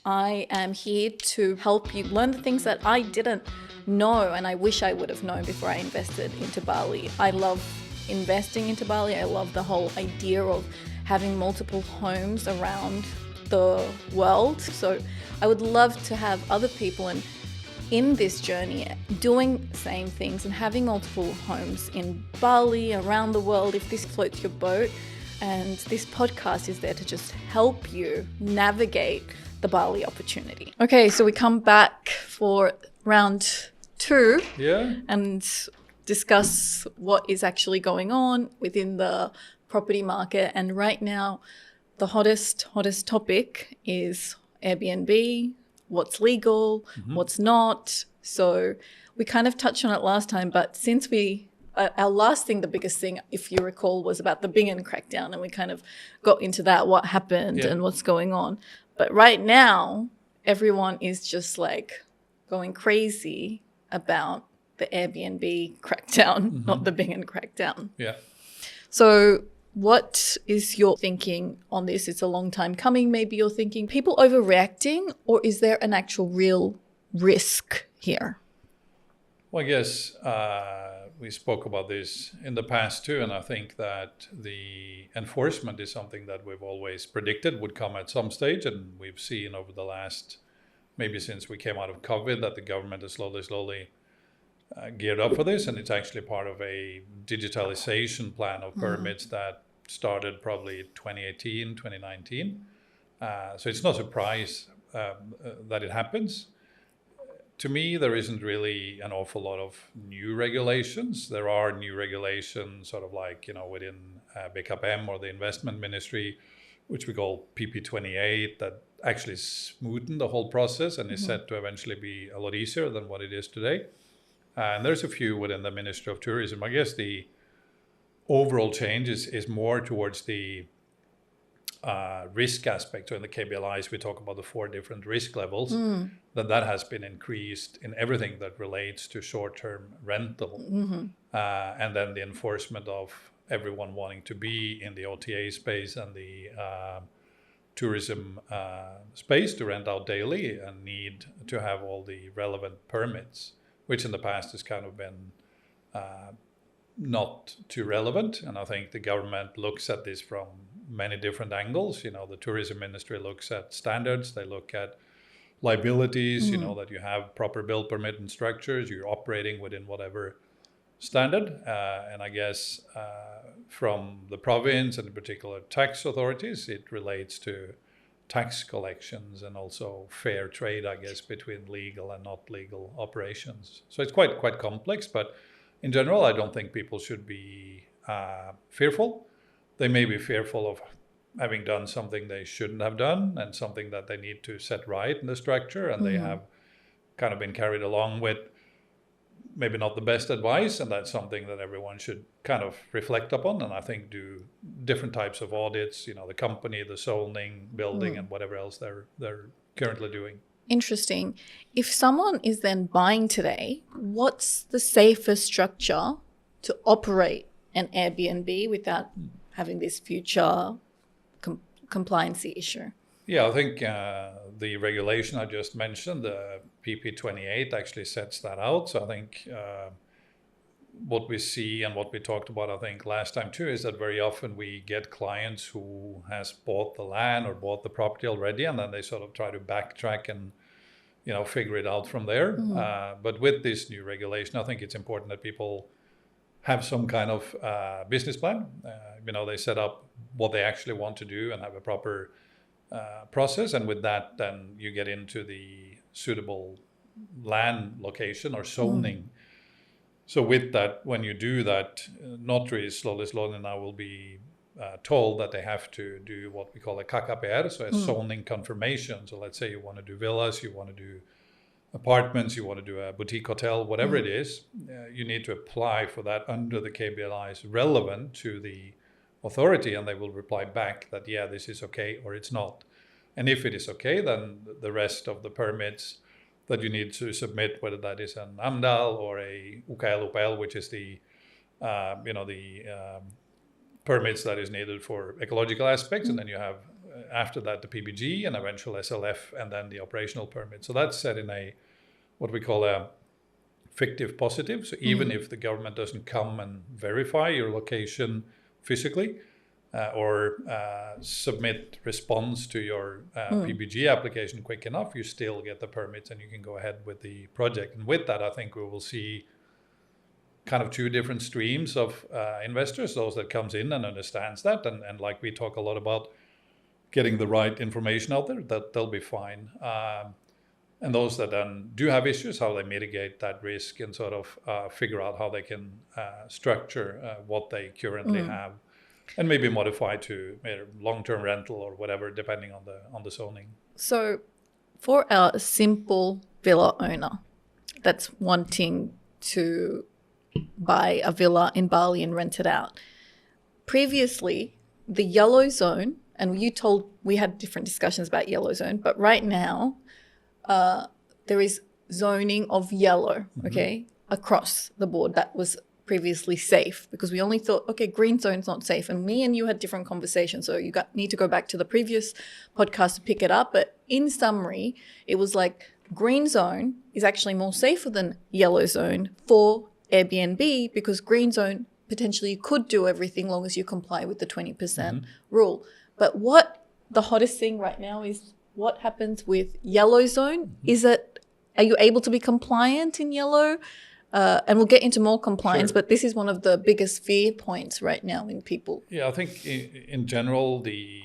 I am here to help you learn the things that I didn't know and I wish I would have known before I invested into Bali. I love investing into Bali. I love the whole idea of having multiple homes around the world. So I would love to have other people in this journey doing the same things and having multiple homes in Bali, around the world, if this floats your boat. And this podcast is there to just help you navigate the Bali opportunity. Okay, so we come back for round 2 and discuss what is actually going on within the property market. And right now, the hottest topic is Airbnb, what's legal, what's not. So we kind of touched on it last time, but since our last thing, the biggest thing, if you recall, was about the Bingen crackdown, and we kind of got into that, what happened and what's going on. But right now, everyone is just like going crazy about the Airbnb crackdown, not the Bingen crackdown. Yeah. So what is your thinking on this? It's a long time coming. Maybe you're thinking people overreacting, or is there an actual real risk here? Well, I guess we spoke about this in the past too, and I think that the enforcement is something that we've always predicted would come at some stage, and we've seen over the last, maybe since we came out of COVID, that the government has slowly geared up for this, and it's actually part of a digitalization plan of permits that started probably 2018, 2019. So it's no surprise that it happens. To me, there isn't really an awful lot of new regulations. There are new regulations sort of like, within BKPM or the investment ministry, which we call PP28, that actually smoothen the whole process and is set to eventually be a lot easier than what it is today. And there's a few within the Ministry of Tourism. I guess the overall change is more towards the risk aspect. So in the KBLIs, we talk about the 4 different risk levels, that has been increased in everything that relates to short-term rental. And then the enforcement of everyone wanting to be in the OTA space and the tourism space to rent out daily and need to have all the relevant permits, which in the past has kind of been not too relevant. And I think the government looks at this from many different angles. The tourism ministry looks at standards, they look at liabilities, that you have proper build permit and structures, you're operating within whatever standard. And I guess from the province and in particular tax authorities, it relates to tax collections and also fair trade, I guess, between legal and not legal operations. So it's quite complex, but in general, I don't think people should be fearful. They may be fearful of having done something they shouldn't have done and something that they need to set right in the structure, and they have kind of been carried along with maybe not the best advice, and that's something that everyone should kind of reflect upon, and I think do different types of audits, the company, the zoning, building, and whatever else they're currently doing. Interesting. If someone is then buying today, what's the safest structure to operate an Airbnb without having this future compliancy issue? Yeah, I think the regulation I just mentioned, the PP28, actually sets that out. So I think what we see and what we talked about, I think, last time too, is that very often we get clients who has bought the land or bought the property already, and then they sort of try to backtrack and figure it out from there. But with this new regulation, I think it's important that people have some kind of business plan. They set up what they actually want to do and have a proper process. And with that, then you get into the suitable land location or zoning. So with that, when you do that, notaries slowly now will be told that they have to do what we call a KKPR, so a zoning confirmation. So let's say you want to do villas, you want to do apartments, you want to do a boutique hotel, whatever it is, you need to apply for that under the KBLIs relevant to the authority, and they will reply back that, yeah, this is okay or it's not. And if it is okay, then the rest of the permits that you need to submit, whether that is an AMDAL or a UKL, which is the permits that is needed for ecological aspects, and then you have after that the PBG and eventual SLF and then the operational permit. So that's set in a what we call a fictive positive. So even if the government doesn't come and verify your location physically or submit response to your PBG application quick enough, you still get the permits and you can go ahead with the project. And with that, I think we will see kind of two different streams of investors, those that comes in and understands that. And like we talk a lot about getting the right information out there, that they'll be fine. And those that then do have issues, how they mitigate that risk and sort of figure out how they can structure what they currently have, and maybe modify to long-term rental or whatever, depending on the zoning. So, for a simple villa owner that's wanting to buy a villa in Bali and rent it out, previously the yellow zone, and we had different discussions about yellow zone, but right now there is zoning of yellow, okay, across the board. That was previously safe because we only thought, okay, green zone's not safe. And me and you had different conversations, so you need to go back to the previous podcast to pick it up. But in summary, it was like green zone is actually more safer than yellow zone for Airbnb because green zone potentially you could do everything long as you comply with the 20% rule. But what the hottest thing right now is what happens with yellow zone. Are you able to be compliant in yellow? And we'll get into more compliance, but this is one of the biggest fear points right now in people. Yeah, I think in general, the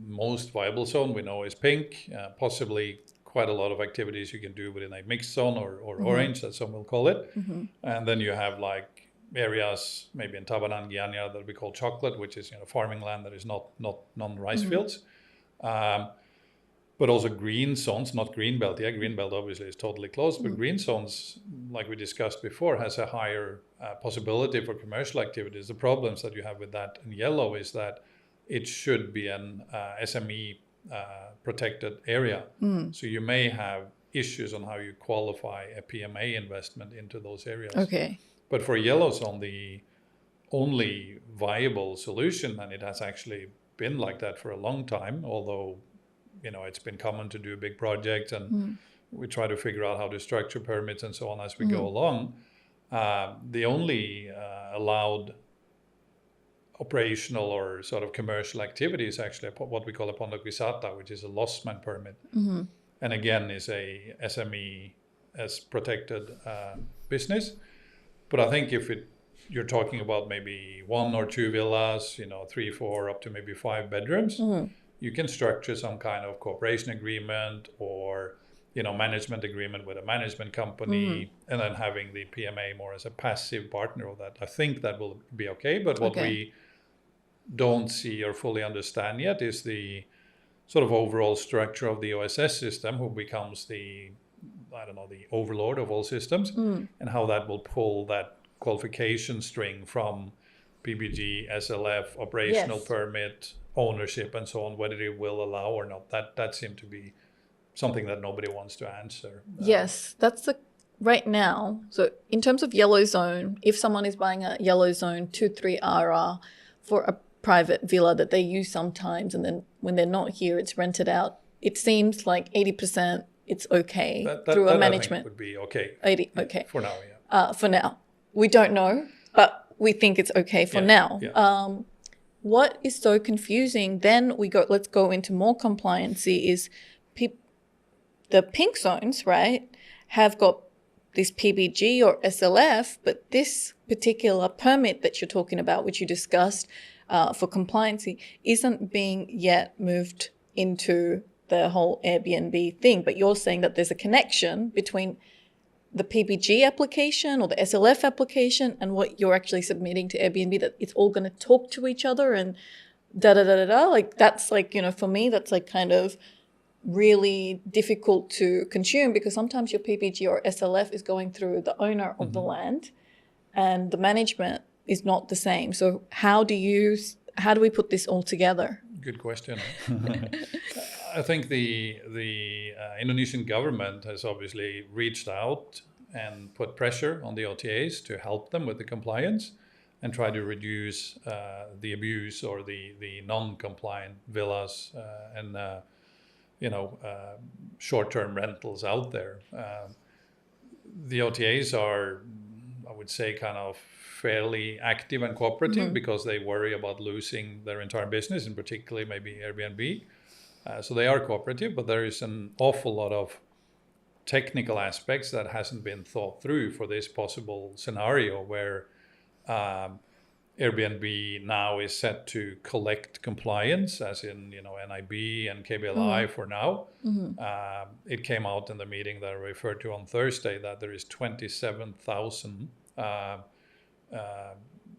most viable zone we know is pink, possibly quite a lot of activities you can do within a mixed zone or orange, as some will call it. And then you have like areas, maybe in Tabanan, Guyana, that we call chocolate, which is farming land that is not non-rice fields. But also green zones, not green belt. Yeah, green belt obviously is totally closed, but green zones, like we discussed before, has a higher possibility for commercial activities. The problems that you have with that in yellow is that it should be an SME protected area. So you may have issues on how you qualify a PMA investment into those areas. Okay. But for yellow zone, the only viable solution, and it has actually been like that for a long time, although it's been common to do big projects and we try to figure out how to structure permits and so on as we go along. The only allowed operational or sort of commercial activity is actually what we call a pondok wisata, which is a losmen permit. And again, is a SME as protected business. But I think if you're talking about maybe 1 or 2 villas, 3, 4, up to maybe 5 bedrooms, you can structure some kind of cooperation agreement or, management agreement with a management company and then having the PMA more as a passive partner of that. I think that will be okay. But what we don't see or fully understand yet is the sort of overall structure of the OSS system, who becomes the overlord of all systems, and how that will pull that qualification string from PBG, SLF, operational permit, ownership, and so on, whether it will allow or not. That seemed to be something that nobody wants to answer. Yes, that's right now. So in terms of yellow zone, if someone is buying a yellow zone 2-3 RR for a private villa that they use sometimes, and then when they're not here, it's rented out, it seems like 80% it's okay through a management. I think would be okay. 80, okay. For now, yeah. For now. We don't know, but we think it's okay for now. Yeah. What is so confusing, then let's go into more compliancy, is the pink zones, right, have got this PBG or SLF, but this particular permit that you're talking about, which you discussed for compliancy, isn't being yet moved into the whole Airbnb thing. But you're saying that there's a connection between the PBG application or the SLF application and what you're actually submitting to Airbnb, that it's all going to talk to each other and da-da-da-da-da. Like, that's like, for me, that's like kind of really difficult to consume, because sometimes your PBG or SLF is going through the owner of the land and the management is not the same. So how do we put this all together? Good question. I think the Indonesian government has obviously reached out and put pressure on the OTAs to help them with the compliance. and try to reduce the abuse or the non-compliant villas and short-term rentals out there. The OTAs are, I would say, kind of fairly active and cooperative because they worry about losing their entire business, and particularly maybe Airbnb. So they are cooperative, but there is an awful lot of technical aspects that hasn't been thought through for this possible scenario where Airbnb now is set to collect compliance, as in NIB and KBLI for now. It came out in the meeting that I referred to on Thursday that there is 27,000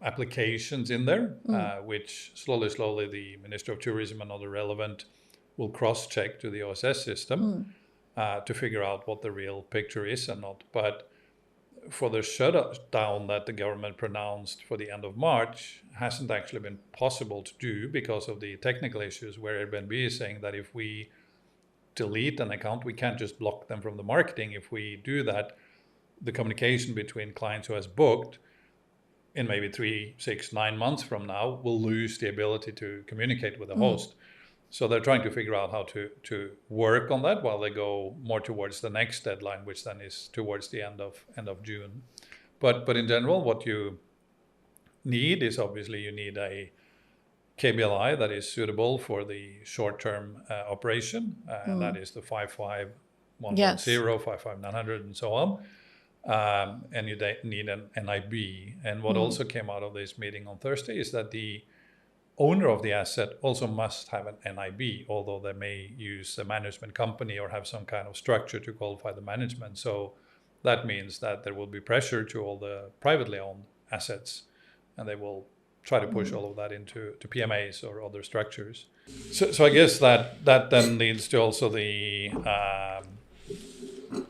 applications in there, which slowly the Minister of Tourism and other relevant will cross-check to the OSS system to figure out what the real picture is and not. But for the shutdown that the government pronounced for the end of March hasn't actually been possible to do because of the technical issues, where Airbnb is saying that if we delete an account, we can't just block them from the marketing. If we do that, the communication between clients who has booked in maybe 3, 6, 9 months from now will lose the ability to communicate with the host. So they're trying to figure out how to work on that while they go more towards the next deadline, which then is towards the end of June. But in general, what you need is obviously you need a KBLI that is suitable for the short-term operation, and that is the 55110, Yes. 55900, and so on. And you need an NIB. And what also came out of this meeting on Thursday is that the owner of the asset also must have an NIB, although they may use a management company or have some kind of structure to qualify the management. So that means that there will be pressure to all the privately owned assets, and they will try to push all of that into PMAs or other structures. So I guess that then leads to also the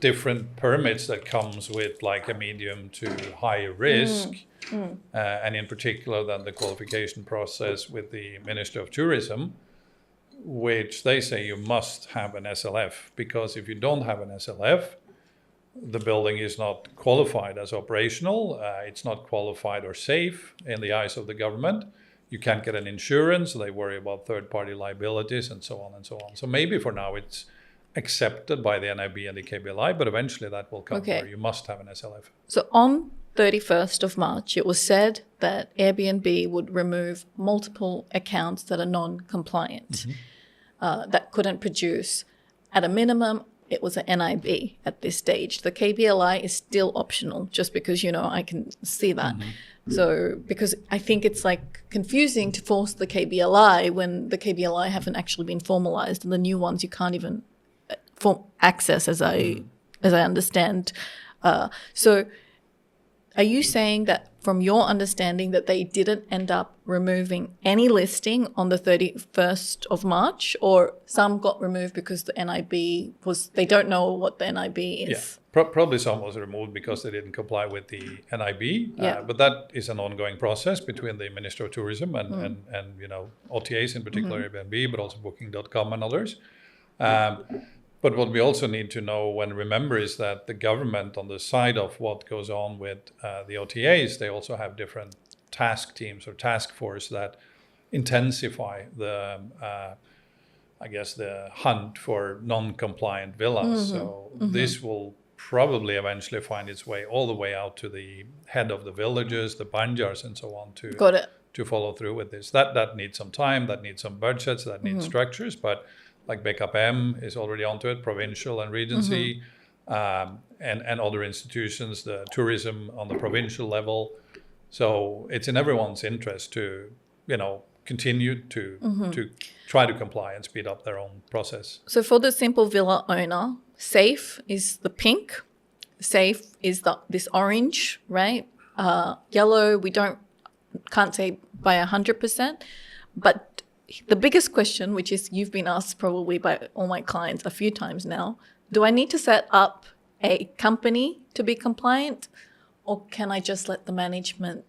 different permits that comes with like a medium to high risk. And in particular then the qualification process with the Minister of Tourism, which they say you must have an SLF, because if you don't have an SLF, the building is not qualified as operational, it's not qualified or safe in the eyes of the government. You can't get an insurance, they worry about third-party liabilities and so on and so on. So maybe for now it's accepted by the NIB and the KBLI, but eventually that will come where you must have an SLF. So on 31st of March, it was said that Airbnb would remove multiple accounts that are non-compliant, that couldn't produce. At a minimum, it was an NIB at this stage. The KBLI is still optional, just because, I can see that. So, because I think it's like confusing to force the KBLI when the KBLI haven't actually been formalized, and the new ones you can't even access, as I understand. So are you saying that from your understanding that they didn't end up removing any listing on the 31st of March, or some got removed because the NIB they don't know what the NIB is? Yeah, probably some was removed because they didn't comply with the NIB. But that is an ongoing process between the Minister of Tourism and OTAs, in particular Airbnb, but also Booking.com and others. But what we also need to know and remember is that the government, on the side of what goes on with the OTAs, they also have different task teams or task force that intensify the hunt for non-compliant villas. So this will probably eventually find its way all the way out to the head of the villages, the banjars and so on, to follow through with this. That needs some time, that needs some budgets, that needs structures, but like BKPM is already onto it, provincial and regency, and other institutions, the tourism on the provincial level. So it's in everyone's interest to, continue to try to comply and speed up their own process. So for the simple villa owner, safe is the pink, safe is this orange, right? Yellow, can't say by 100%, but the biggest question, which is you've been asked probably by all my clients a few times now, do I need to set up a company to be compliant, or can I just let the management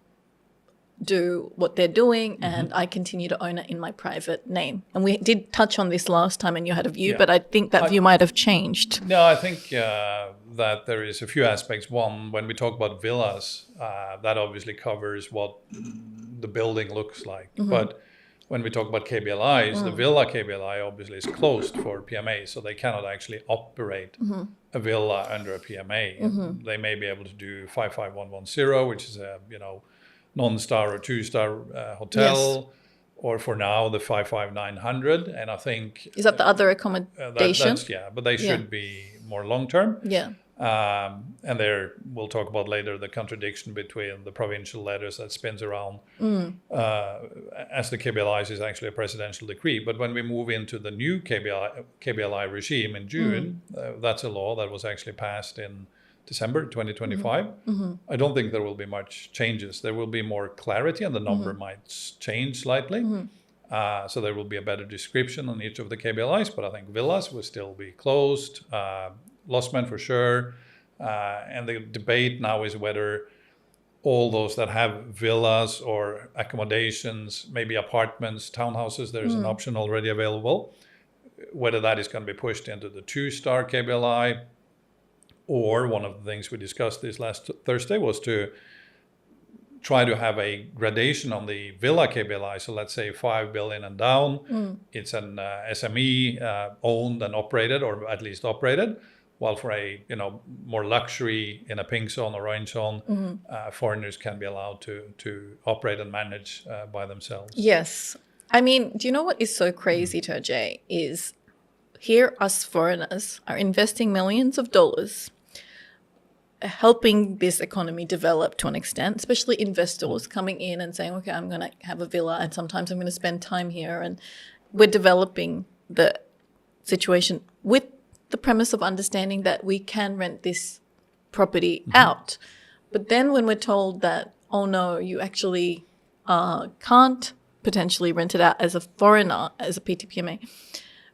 do what they're doing and I continue to own it in my private name. And we did touch on this last time and you had a view, but I think that view might have changed. No, I think that there is a few aspects. One, when we talk about villas, that obviously covers what the building looks like. But when we talk about KBLIs, the villa KBLI obviously is closed for PMA, so they cannot actually operate a villa under a PMA. They may be able to do 55110, which is a non-star or two-star hotel, or for now the 55900. And I think is that the other accommodation? But they should be more long-term. And there we'll talk about later the contradiction between the provincial letters that spins around as the KBLIs is actually a presidential decree. But when we move into the new KBLI regime in June, that's a law that was actually passed in December 2025. I don't think there will be much changes. There will be more clarity and the number might change slightly. So there will be a better description on each of the KBLIs, but I think villas will still be closed. Losmen for sure. And the debate now is whether all those that have villas or accommodations, maybe apartments, townhouses, there's an option already available, whether that is going to be pushed into the 2-star KBLI, or one of the things we discussed this last Thursday was to try to have a gradation on the villa KBLI. So let's say 5 billion and down, it's an SME owned and operated, or at least operated. While for a more luxury in a pink zone or orange zone, foreigners can be allowed to operate and manage by themselves. Yes. I mean, do you know what is so crazy, Terje, is here us foreigners are investing millions of dollars, helping this economy develop to an extent, especially investors coming in and saying, okay, I'm going to have a villa and sometimes I'm going to spend time here. And we're developing the situation with the premise of understanding that we can rent this property out. But then when we're told that, oh no, you actually can't potentially rent it out as a foreigner, as a PTPMA.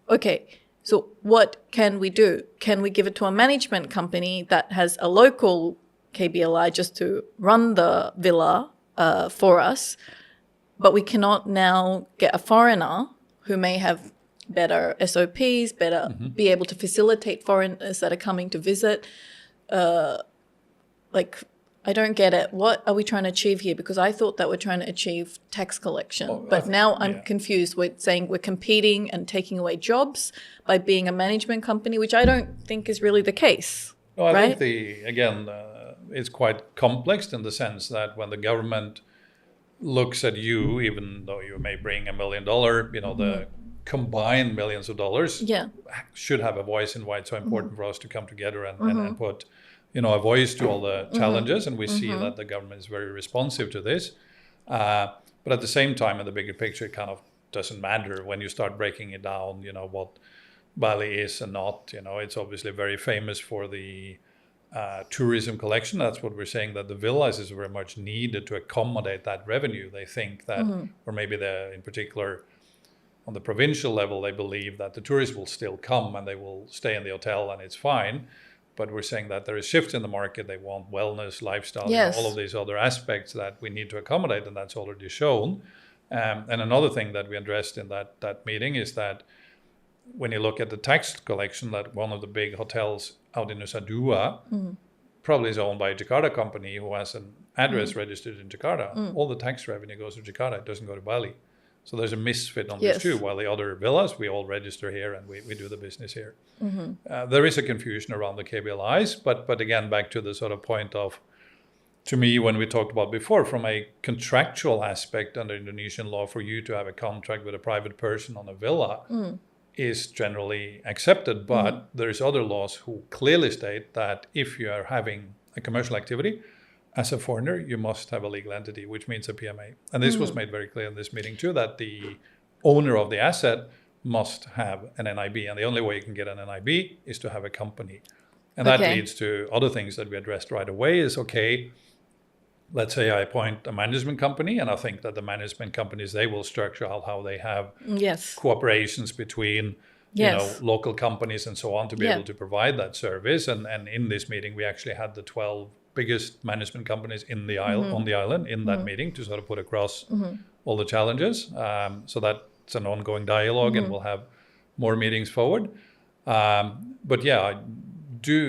Okay, so what can we do? Can we give it to a management company that has a local KBLI just to run the villa for us, but we cannot now get a foreigner who may have better SOPs, be able to facilitate foreigners that are coming to visit. I don't get it. What are we trying to achieve here? Because I thought that we're trying to achieve tax collection. But now I'm confused. We're saying we're competing and taking away jobs by being a management company, which I don't think is really the case. Well, I think it's quite complex in the sense that when the government looks at you, even though you may bring $1 million, the combined millions of dollars should have a voice in why it's so important for us to come together and put a voice to all the challenges. And we see that the government is very responsive to this. But at the same time, in the bigger picture, it kind of doesn't matter when you start breaking it down, what Bali is and not. It's obviously very famous for the tourism collection. That's what we're saying, that the villas is very much needed to accommodate that revenue. They think that, or maybe in particular, on the provincial level, they believe that the tourists will still come and they will stay in the hotel and it's fine. But we're saying that there is shifts in the market. They want wellness, lifestyle, all of these other aspects that we need to accommodate, and that's already shown. And another thing that we addressed in that meeting is that when you look at the tax collection, that one of the big hotels out in Nusa Dua probably is owned by a Jakarta company who has an address registered in Jakarta. All the tax revenue goes to Jakarta. It doesn't go to Bali. So there's a misfit on this too. While the other villas, we all register here and we do the business here. There is a confusion around the KBLIs, but again, back to the sort of point of, to me, when we talked about before, from a contractual aspect under Indonesian law, for you to have a contract with a private person on a villa is generally accepted. But there's other laws who clearly state that if you are having a commercial activity, as a foreigner, you must have a legal entity, which means a PMA. And this was made very clear in this meeting too, that the owner of the asset must have an NIB. And the only way you can get an NIB is to have a company. And that leads to other things that we addressed right away is, let's say I appoint a management company, and I think that the management companies, they will structure out how they have cooperations between local companies and so on to be able to provide that service. And in this meeting, we actually had the 12 biggest management companies in the on the island in that meeting to sort of put across all the challenges. So that's an ongoing dialogue, and we'll have more meetings forward. But yeah, I do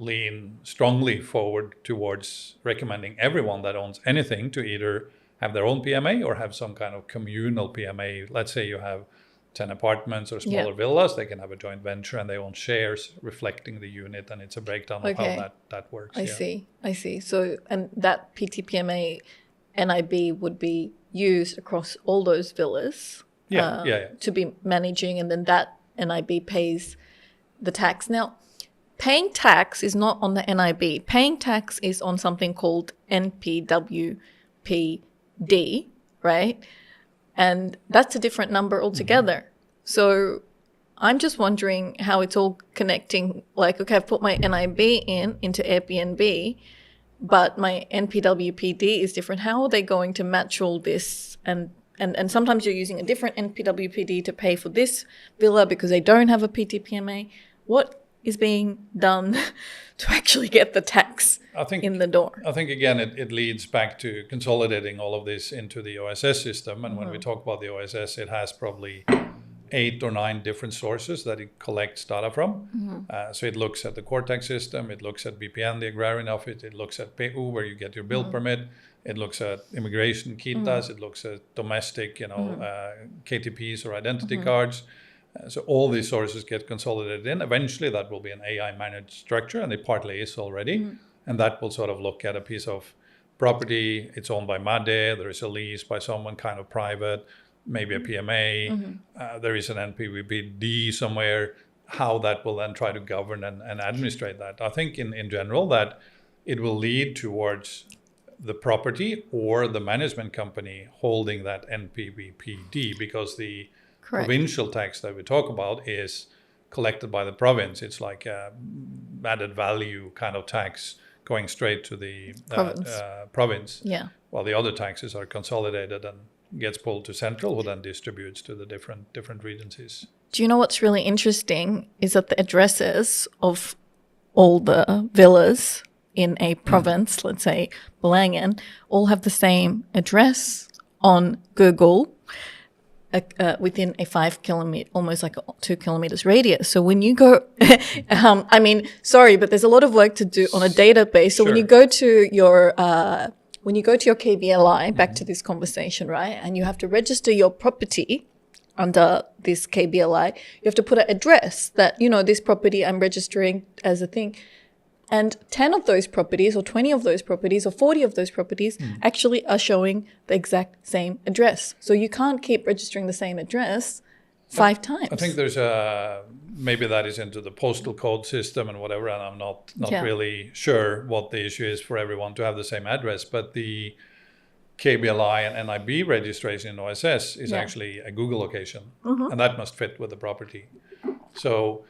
lean strongly forward towards recommending everyone that owns anything to either have their own PMA or have some kind of communal PMA. Let's say you have 10 apartments or smaller villas, they can have a joint venture and they own shares reflecting the unit, and it's a breakdown of how that works. I see. So, and that PTPMA NIB would be used across all those villas to be managing, and then that NIB pays the tax. Now, paying tax is not on the NIB. Paying tax is on something called NPWPD, right? And that's a different number altogether. So I'm just wondering how it's all connecting. Like, okay, I've put my NIB into Airbnb, but my NPWPD is different. How are they going to match all this? And sometimes you're using a different NPWPD to pay for this villa because they don't have a PTPMA. What is being done to actually get the tax in the door? I think, again, it leads back to consolidating all of this into the OSS system. And when we talk about the OSS, it has probably 8 or 9 different sources that it collects data from. So it looks at the core tax system, it looks at BPN, the agrarian office, it looks at PU, where you get your build permit, it looks at immigration, KITAs, it looks at domestic, KTPs or identity cards. So all these sources get consolidated in. Eventually, that will be an AI-managed structure, and it partly is already. And that will sort of look at a piece of property. It's owned by MADE. There is a lease by someone kind of private, maybe a PMA. There is an NPWPD somewhere. How that will then try to govern and administrate that. I think in general that it will lead towards the property or the management company holding that NPWPD, because the provincial tax that we talk about is collected by the province. It's like a added value kind of tax going straight to the province. Yeah. While the other taxes are consolidated and gets pulled to central, who then distributes to the different regencies. Do you know what's really interesting is that the addresses of all the villas in a province, let's say Belangen, all have the same address on Google. Within a 5 kilometer, almost like a 2 kilometers radius. So when you go, sorry, but there's a lot of work to do on a database. So when you go to your KBLI, back to this conversation, right? And you have to register your property under this KBLI. You have to put an address that, this property I'm registering as a thing. And 10 of those properties or 20 of those properties or 40 of those properties actually are showing the exact same address. So you can't keep registering the same address 5 times. I think there's maybe that is into the postal code system and whatever, and I'm not really sure what the issue is for everyone to have the same address. But the KBLI and NIB registration in OSS is actually a Google location, and that must fit with the property. So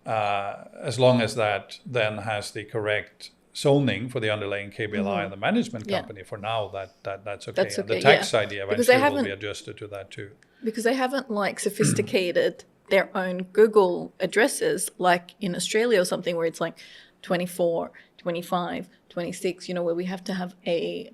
as long as that then has the correct zoning for the underlying KBLI and the management company, for now that's okay. And the tax ID eventually will be adjusted to that too. Because they haven't sophisticated their own Google addresses like in Australia or something, where it's like 24, 25, 26, where we have to have a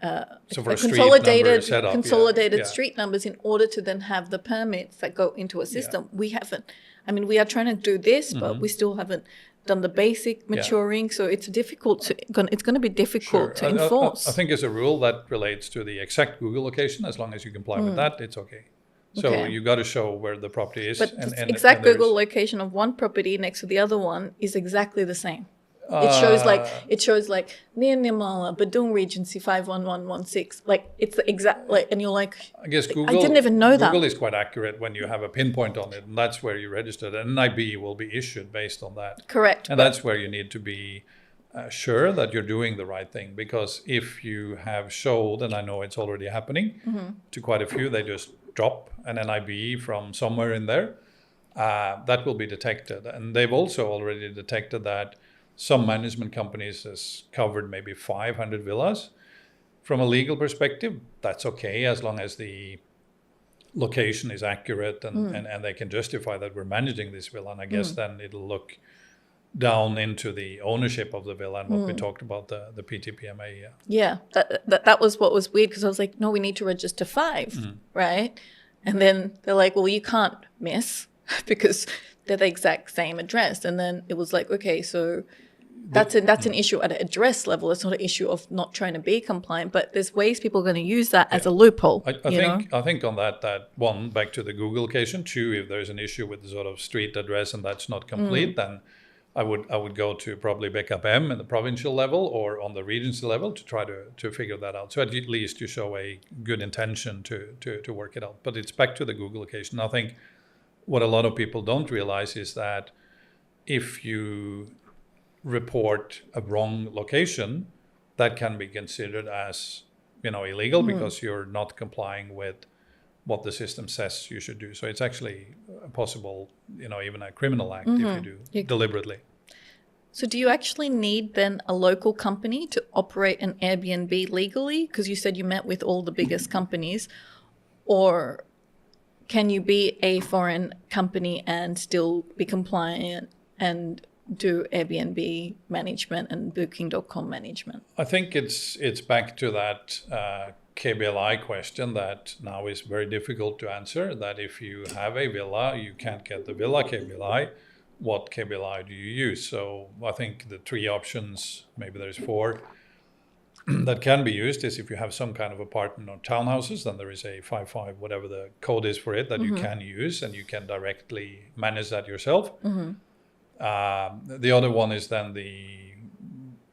consolidated street numbers in order to then have the permits that go into a system. We haven't. We are trying to do this, but we still haven't done the basic maturing. So it's difficult it's going to be difficult to enforce. I think as a rule that relates to the exact Google location. As long as you comply with that, it's okay. So you got to show where the property is. But the exact Google location of one property next to the other one is exactly the same. It shows near Nirmala, Badung Regency 51116. It's the exact and you're like, I guess Google. I didn't even know that. Google is quite accurate when you have a pinpoint on it, and that's where you register. And NIB will be issued based on that. Correct. And that's where you need to be sure that you're doing the right thing, because if you have showed, and I know it's already happening to quite a few, they just drop an NIB from somewhere in there. That will be detected, and they've also already detected that. Some management companies has covered maybe 500 villas. From a legal perspective, that's okay as long as the location is accurate and they can justify that we're managing this villa. And I guess then it'll look down into the ownership of the villa and what we talked about, the PTPMA. Yeah, that was what was weird, because I was like, no, we need to register 5, right? And then they're like, well, you can't miss because they're the exact same address. And then it was like, okay, so that's an issue at an address level. It's not an issue of not trying to be compliant, but there's ways people are going to use that as a loophole. I think on that one, back to the Google case, and 2, if there's an issue with the sort of street address and that's not complete, then I would go to probably BKPM in the provincial level or on the regency level to try to figure that out. So at least you show a good intention to work it out. But it's back to the Google case. And I think what a lot of people don't realize is that if you report a wrong location, that can be considered as, illegal because you're not complying with what the system says you should do. So it's actually possible, even a criminal act if you do deliberately. So do you actually need then a local company to operate an Airbnb legally? Because you said you met with all the biggest companies. Or can you be a foreign company and still be compliant and do Airbnb management and Booking.com management? I think it's back to that KBLI question that now is very difficult to answer, that if you have a villa, you can't get the villa KBLI. What KBLI do you use? So I think the 3 options, maybe there's 4, that can be used is if you have some kind of apartment or townhouses, then there is a 55, whatever the code is for it, that you can use, and you can directly manage that yourself. The other one is then the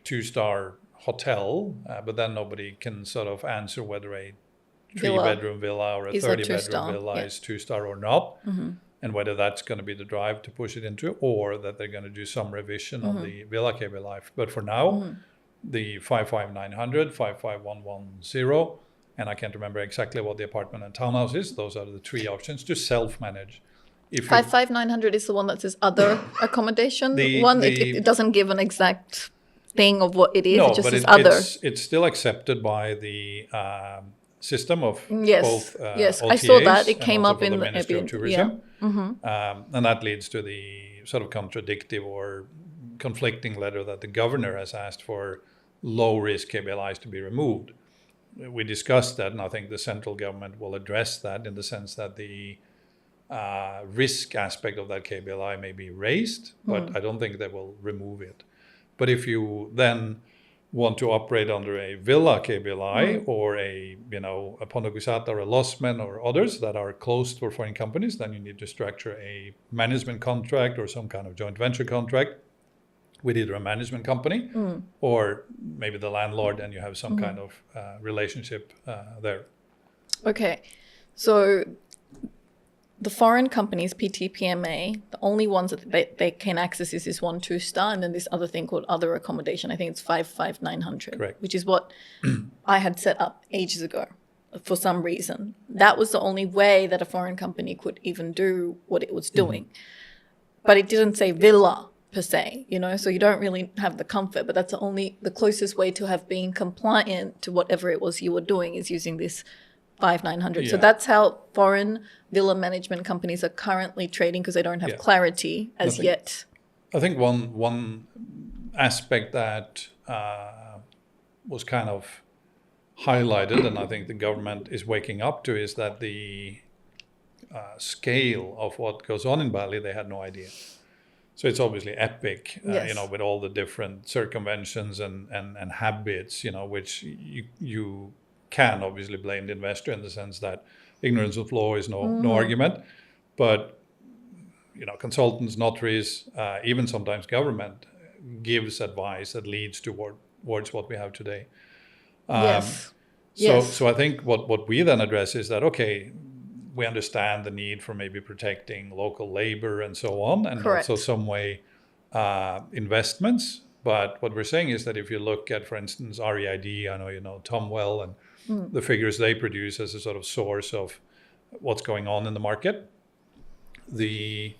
2-star hotel, but then nobody can sort of answer whether a 3-bedroom villa or a 30-bedroom villa is 2-star or not, and whether that's going to be the drive to push it into, or that they're going to do some revision on the villa KBLI. But for now, the 55900, 55110, and I can't remember exactly what the apartment and townhouse is. Those are the 3 options to self-manage. 55900 is the one that says other accommodation. It doesn't give an exact thing of what it is. No, it just but says other. It's still accepted by the system of both OTAs, I saw that. It came up in the the Ministry of Airbnb. Tourism. And that leads to the sort of contradictive or conflicting letter that the governor has asked for low-risk KBLIs to be removed. We discussed that, and I think the central government will address that in the sense that the risk aspect of that KBLI may be raised, but I don't think they will remove it. But if you then want to operate under a villa KBLI or a Pondok or a Losmen or others that are closed for foreign companies, then you need to structure a management contract or some kind of joint venture contract with either a management company or maybe the landlord, and you have some kind of relationship there. Okay, so the foreign companies, PTPMA, the only ones that they can access is this 1 2-star, and then this other thing called other accommodation. I think it's 55900, correct, which is what I had set up ages ago for some reason. That was the only way that a foreign company could even do what it was doing. But it didn't say villa per se, so you don't really have the comfort, but that's the closest way to have been compliant to whatever it was you were doing is using this 5900. So that's how foreign villa management companies are currently trading, because they don't have clarity as yet. I think one aspect that was kind of highlighted, and I think the government is waking up to, is that the scale of what goes on in Bali, they had no idea. So it's obviously epic, with all the different circumventions and habits, which you can obviously blame the investor in the sense that ignorance of law is no argument. But, consultants, notaries, even sometimes government gives advice that leads towards what we have today. So I think what we then address is that, okay, we understand the need for maybe protecting local labor and so on, and also some way investments. But what we're saying is that if you look at, for instance, REID, I know you know Tom well, and the figures they produce as a sort of source of what's going on in the market, the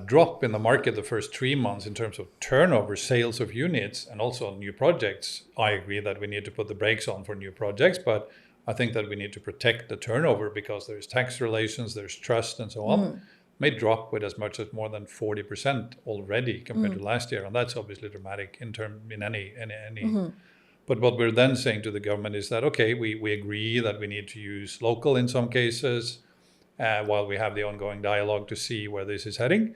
drop in the market the first 3 months in terms of turnover, sales of units, and also new projects, I agree that we need to put the brakes on for new projects, but I think that we need to protect the turnover because there's tax relations, there's trust and so on. may drop with as much as more than 40% already compared to last year. And that's obviously dramatic in any. But what we're then saying to the government is that, okay, we agree that we need to use local in some cases while we have the ongoing dialogue to see where this is heading.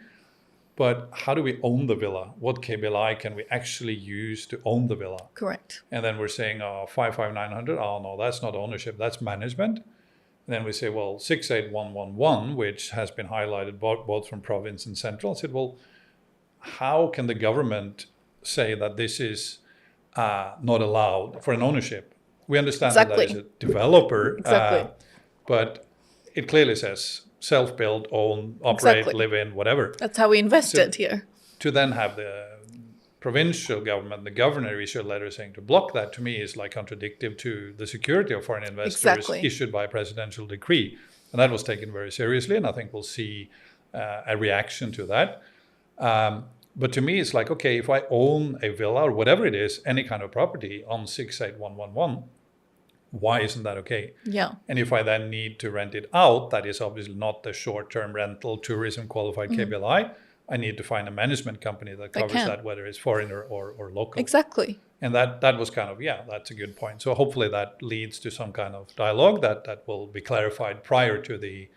But how do we own the villa? What KBLI can we actually use to own the villa? Correct. And then we're saying, 55900, oh no, that's not ownership, that's management. And then we say, well, 68111, which has been highlighted both from province and central. I said, well, how can the government say that this is not allowed for an ownership? We understand that is a developer, but it clearly says self-build, own, operate, live in, whatever. That's how we invested here. To then have the provincial government, the governor issue a letter saying to block that, to me is like contradictory to the security of foreign investors issued by a presidential decree. And that was taken very seriously, and I think we'll see a reaction to that. But to me, it's like, okay, if I own a villa or whatever it is, any kind of property on 68111, why isn't that okay? Yeah. And if I then need to rent it out, that is obviously not the short-term rental, tourism qualified KBLI. I need to find a management company that covers that, whether it's foreign or local. Exactly. And that was kind of, that's a good point. So hopefully that leads to some kind of dialogue that will be clarified prior to the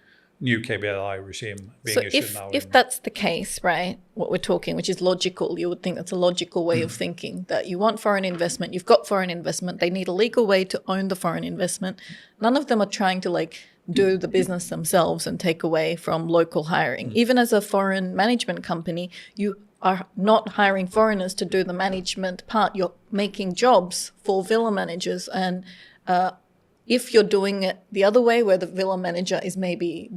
new KBLI regime being issued now. If that's the case, right, what we're talking, which is logical, you would think that's a logical way of thinking, that you want foreign investment, you've got foreign investment, they need a legal way to own the foreign investment. None of them are trying to do the business themselves and take away from local hiring. Even as a foreign management company, you are not hiring foreigners to do the management part. You're making jobs for villa managers. And if you're doing it the other way, where the villa manager is maybe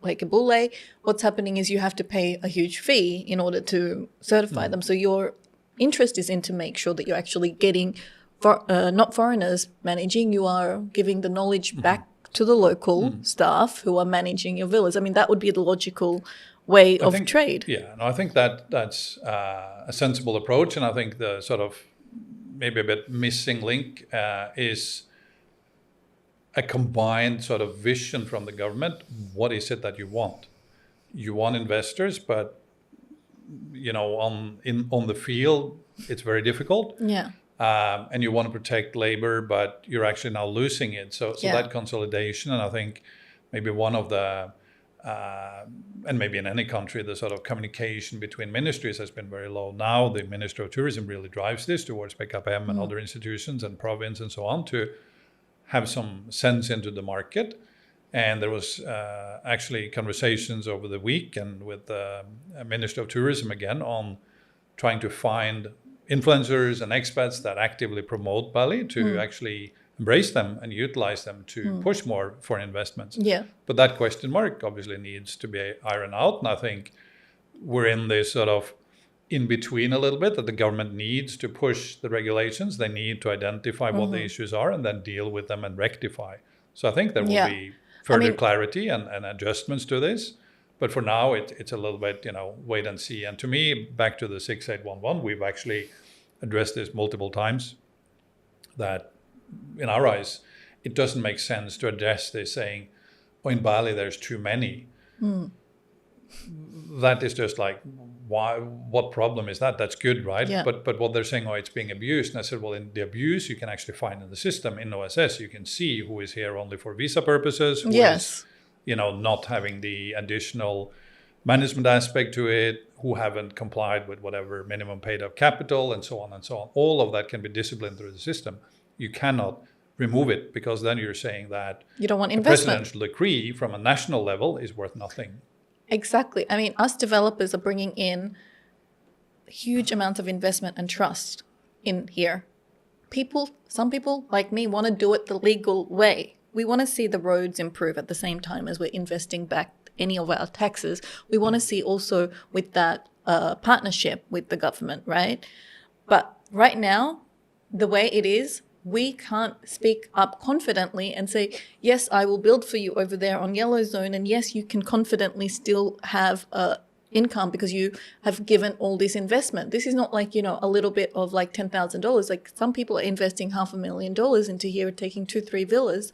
like a bulle, what's happening is you have to pay a huge fee in order to certify them. So your interest is in to make sure that you're actually getting not foreigners managing, you are giving the knowledge back to the local staff who are managing your villas. I mean, that would be the logical way of trade. Yeah, no, I think that's a sensible approach. And I think the sort of maybe a bit missing link is a combined sort of vision from the government. What is it that you want? You want investors, but on the field, it's very difficult. Yeah. And you want to protect labor, but you're actually now losing it. So that consolidation, and I think maybe one of the, and maybe in any country, the sort of communication between ministries has been very low. Now the Minister of Tourism really drives this towards PKPM and other institutions and province and so on to have some sense into the market. And there was actually conversations over the week and with the Minister of Tourism again on trying to find influencers and expats that actively promote Bali to actually embrace them and utilize them to push more foreign investments. Yeah. But that question mark obviously needs to be ironed out. And I think we're in this sort of in between a little bit, that the government needs to push the regulations. They need to identify what the issues are and then deal with them and rectify. So I think there will be further clarity and adjustments to this. But for now, it's a little bit, wait and see. And to me, back to the 6811, we've actually addressed this multiple times, that in our eyes, it doesn't make sense to address this saying, in Bali, there's too many. That is just like, why? What problem is that? That's good, right? Yeah. But what they're saying, it's being abused. And I said, well, in the abuse, you can actually find in the system, in OSS, you can see who is here only for visa purposes, who is, not having the additional management aspect to it, who haven't complied with whatever minimum paid up capital, and so on and so on. All of that can be disciplined through the system. You cannot remove it, because then you're saying that you don't want a investment. presidential decree from a national level is worth nothing. Exactly. I mean, us developers are bringing in huge amounts of investment and trust in here. Some people like me want to do it the legal way. We want to see the roads improve at the same time as we're investing back any of our taxes. We want to see also with that partnership with the government, right? But right now, the way it is, we can't speak up confidently and say, yes, I will build for you over there on Yellow Zone. And yes, you can confidently still have income because you have given all this investment. This is not like, a little bit of like $10,000. Like some people are investing $500,000 into here, taking 2-3 villas.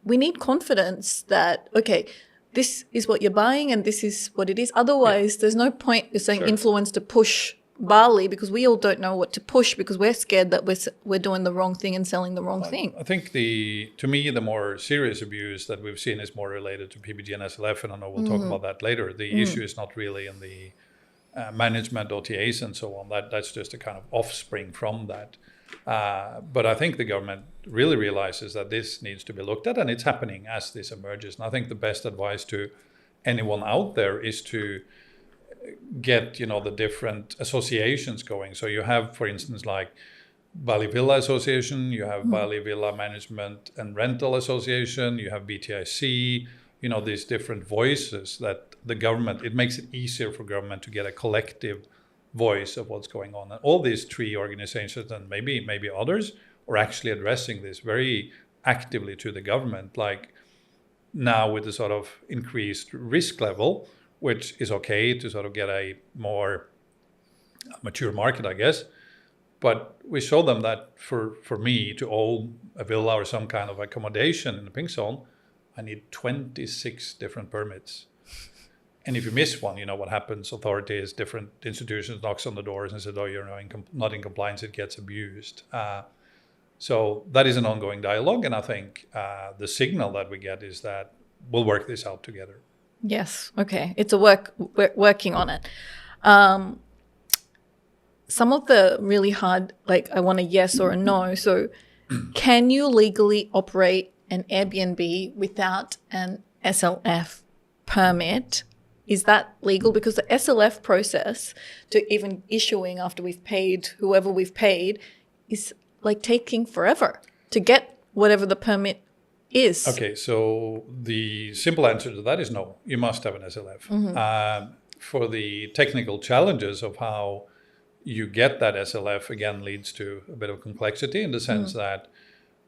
We need confidence that, okay, this is what you're buying and this is what it is. Otherwise, there's no point in saying influence to push Bali, because we all don't know what to push because we're scared that we're doing the wrong thing and selling the wrong thing. I think to me, the more serious abuse that we've seen is more related to PBG and SLF, and I know we'll talk about that later. The issue is not really in the management, OTAs, and so on. That's just a kind of offspring from that. But I think the government really realizes that this needs to be looked at, and it's happening as this emerges. And I think the best advice to anyone out there is to get the different associations going. So you have, for instance, like Bali Villa Association, you have Bali Villa Management and Rental Association, you have BTIC, these different voices that the government, it makes it easier for government to get a collective voice of what's going on. And all these three organizations, and maybe others, are actually addressing this very actively to the government, like now with the sort of increased risk level, which is okay to sort of get a more mature market, I guess. But we show them that for me to own a villa or some kind of accommodation in the pink zone, I need 26 different permits. And if you miss one, what happens? Authorities, different institutions knocks on the doors and says, oh, you're not in compliance, it gets abused. So that is an ongoing dialogue. And I think the signal that we get is that we'll work this out together. Yes. Okay. It's we're working on it. Some of the really hard, like I want a yes or a no. So can you legally operate an Airbnb without an SLF permit? Is that legal? Because the SLF process to even issuing after we've paid whoever we've paid is like taking forever to get whatever the permit is. Okay, so the simple answer to that is no. You must have an SLF. For the technical challenges of how you get that SLF, again, leads to a bit of complexity in the sense that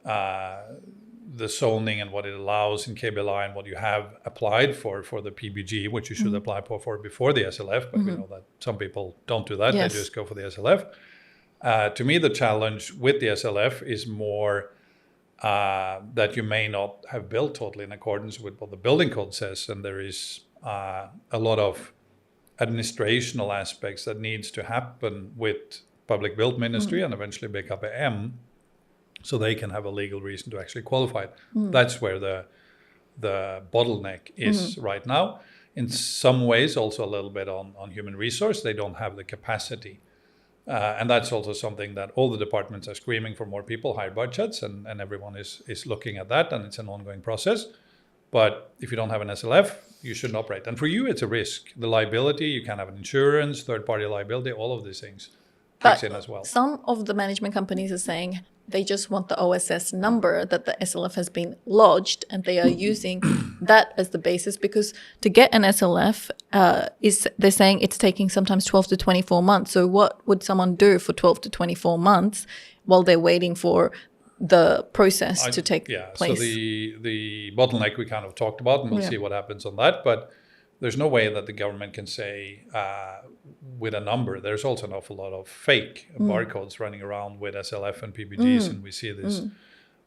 the zoning and what it allows in KBLI and what you have applied for the PBG, which you should apply for before the SLF, but we know that some people don't do that. Yes. They just go for the SLF. To me, the challenge with the SLF is more that you may not have built totally in accordance with what the building code says, and there is a lot of administrational aspects that needs to happen with Public Build Ministry and eventually BKPM, so they can have a legal reason to actually qualify it. That's where the bottleneck is right now. In some ways, also a little bit on human resource, they don't have the capacity. And that's also something that all the departments are screaming for more people, higher budgets, and everyone is looking at that, and it's an ongoing process. But if you don't have an SLF, you shouldn't operate. And for you, it's a risk. The liability, you can have an insurance, third-party liability, all of these things kicks in as well. Some of the management companies are saying they just want the OSS number that the SLF has been lodged, and they are using that as the basis, because to get an SLF, they're saying it's taking sometimes 12 to 24 months. So what would someone do for 12 to 24 months while they're waiting for the process to take place? So the bottleneck we kind of talked about, and we'll see what happens on that. But there's no way that the government can say with a number. There's also an awful lot of fake barcodes running around with SLF and PBGs, and we see this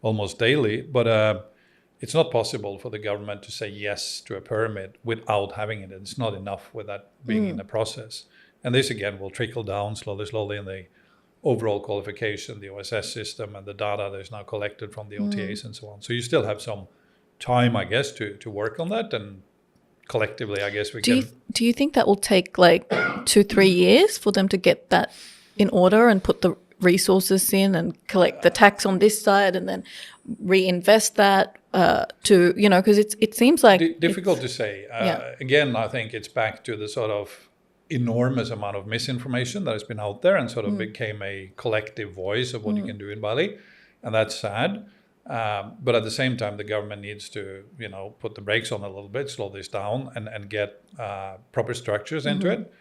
almost daily. But it's not possible for the government to say yes to a permit without having it. It's not enough with that being in the process. And this, again, will trickle down slowly in the overall qualification, the OSS system, and the data that is now collected from the OTAs and so on. So you still have some time, I guess, to work on that, and collectively, I guess we can. Do you think that will take like 2-3 years for them to get that in order and put the resources in and collect the tax on this side and then reinvest that because it seems like difficult to say. Again, I think it's back to the sort of enormous amount of misinformation that has been out there and sort of became a collective voice of what you can do in Bali, and that's sad. But at the same time, the government needs to, put the brakes on a little bit, slow this down, and get proper structures into it.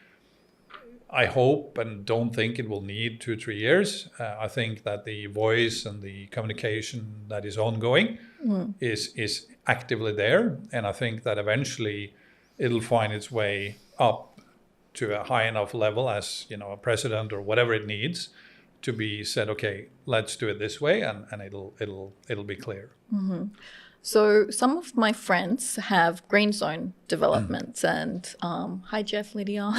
I hope and don't think it will need 2-3 years. I think that the voice and the communication that is ongoing is actively there, and I think that eventually it'll find its way up to a high enough level as a president or whatever it needs to be said, okay, let's do it this way, and it'll be clear. So some of my friends have green zone developments and hi Jeff, Lydia.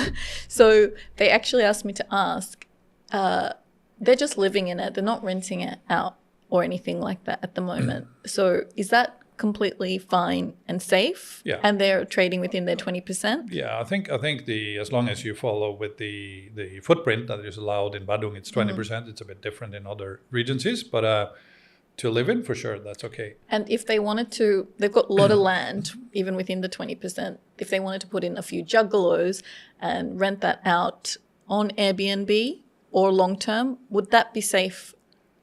So they actually asked me to ask, they're just living in it. They're not renting it out or anything like that at the moment. So is that completely fine and safe? Yeah. And they're trading within their 20%? Yeah, I think as long as you follow with the footprint that is allowed in Badung, it's 20%. It's a bit different in other regencies, but to live in, for sure, that's okay. And if they wanted to, they've got a lot of land, even within the 20%. If they wanted to put in a few juggalos and rent that out on Airbnb or long term, would that be safe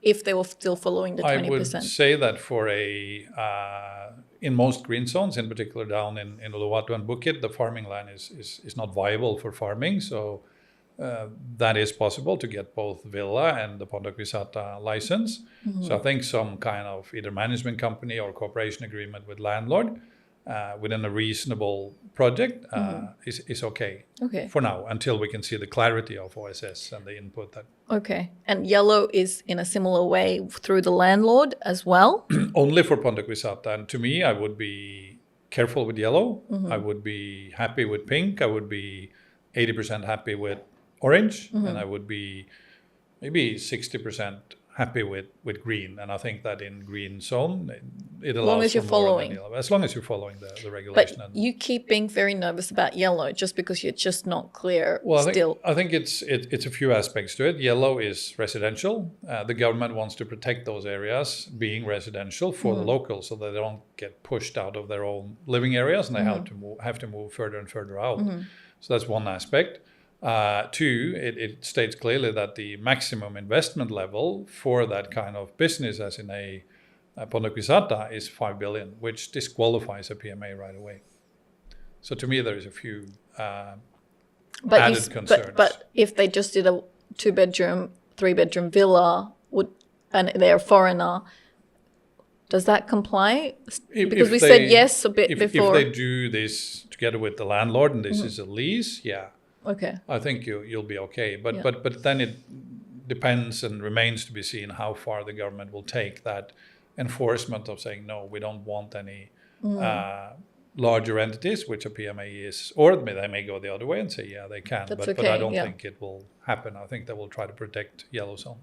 if they were still following the 20%? I would say that for in most green zones, in particular down in Uluwatu and Bukit, the farming land is not viable for farming. So that is possible to get both villa and the Pondok Wisata license. So I think some kind of either management company or cooperation agreement with landlord within a reasonable project is okay for now, until we can see the clarity of OSS and the input that. Okay. And yellow is in a similar way through the landlord as well? Only for Pondok Wisata. And to me, I would be careful with yellow. I would be happy with pink. I would be 80% happy with orange. And I would be maybe 60% happy with green. And I think that in green zone, it allows long as you're following. As long as you're following the regulation. But you keep being very nervous about yellow just because you're just not clear still. I think it's a few aspects to it. Yellow is residential. The government wants to protect those areas being residential for the locals, so that they don't get pushed out of their own living areas and they have to move further and further out. So that's one aspect. Two, it states clearly that the maximum investment level for that kind of business, as in a Pondok Wisata, is 5 billion, which disqualifies a PMA right away. So to me, there is a few added concerns. But if they just did a 2-bedroom, 3-bedroom villa, and they're a foreigner, does that comply? Because we said yes a bit before. If they do this together with the landlord and this is a lease, yeah. Okay. I think you'll be okay. But then it depends and remains to be seen how far the government will take that enforcement of saying, no, we don't want any larger entities, which a PMA is, or they may go the other way and say, yeah, they can. But I don't think it will happen. I think they will try to protect yellow zone.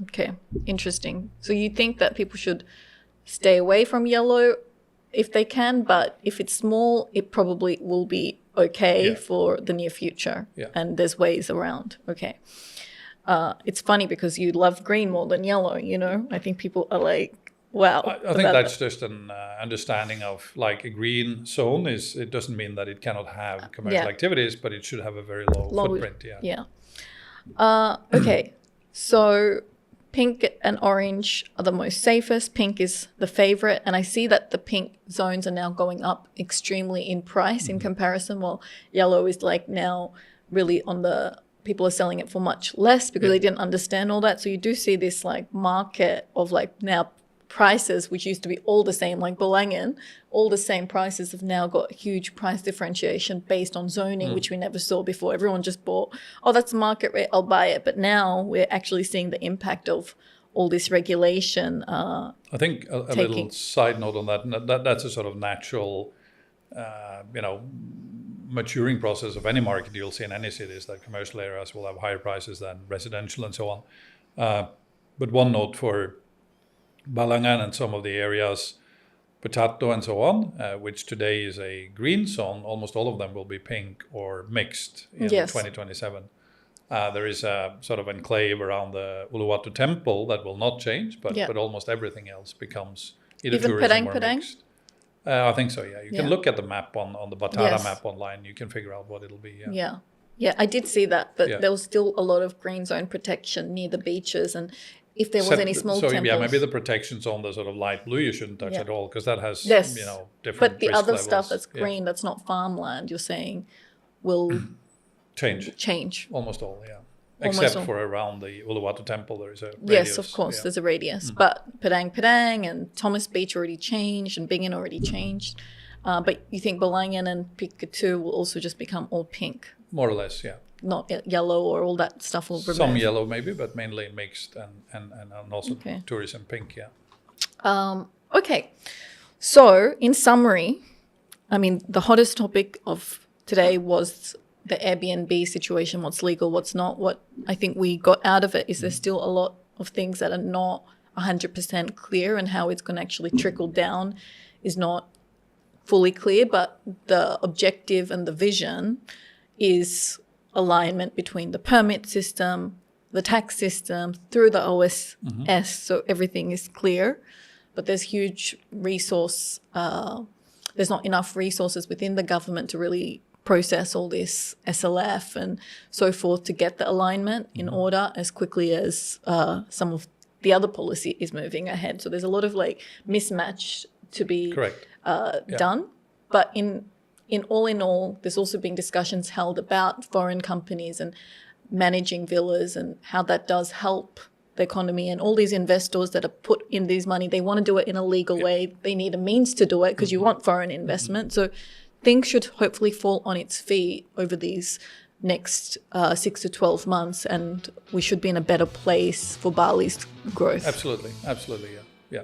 Okay, interesting. So you think that people should stay away from yellow if they can, but if it's small, it probably will be okay for the near future. Yeah. And there's ways around. Okay. It's funny because you love green more than yellow, you know? I think people are like, wow. I think that's just an understanding of like a green zone it doesn't mean that it cannot have commercial activities, but it should have a very low footprint. Okay. So pink and orange are the most safest. Pink is the favorite. And I see that the pink zones are now going up extremely in price in comparison, while yellow is like now really people are selling it for much less because they didn't understand all that. So you do see this like market of like now prices, which used to be all the same, like Belangen, all the same prices have now got huge price differentiation based on zoning, which we never saw before. Everyone just bought, that's market rate, I'll buy it. But now we're actually seeing the impact of all this regulation. I think a little side note on that's a sort of natural, maturing process of any market you'll see in any cities, that commercial areas will have higher prices than residential and so on. But one note for Balangan and some of the areas, Potato and so on, which today is a green zone, almost all of them will be pink or mixed in 2027. There is a sort of enclave around the Uluwatu temple that will not change, but almost everything else becomes either even tourism or Padang? Mixed. I think so, yeah. You can look at the map on the Batara map online. You can figure out what it'll be. Yeah, I did see that, but there was still a lot of green zone protection near the beaches, and if there was any small temples. Yeah, maybe the protections on the sort of light blue you shouldn't touch at all, because that has different But the risk other levels. Stuff that's green, that's not farmland, you're saying will change. Almost all, yeah. Except for around the Uluwatu temple, there is a radius. Yes, of course, there's a radius. But Padang and Thomas Beach already changed and Bingin already changed. But you think Belangen and Pikatu will also just become all pink? More or less, yeah. Not yellow or all that stuff will remain? Some yellow maybe, but mainly mixed and also tourism pink, yeah. Okay. So, in summary, I mean, the hottest topic of today was the Airbnb situation, what's legal, what's not. What I think we got out of it is there's still a lot of things that are not 100% clear, and how it's going to actually trickle down is not fully clear, but the objective and the vision is alignment between the permit system, the tax system, through the OSS, so everything is clear. But there's huge resource, there's not enough resources within the government to really process all this SLF and so forth to get the alignment in order as quickly as some of the other policy is moving ahead. So there's a lot of like mismatch to be done. But in all, there's also been discussions held about foreign companies and managing villas and how that does help the economy, and all these investors that are put in these money, they want to do it in a legal way. They need a means to do it because you want foreign investment. So things should hopefully fall on its feet over these next 6 to 12 months, and we should be in a better place for Bali's growth. Absolutely, yeah.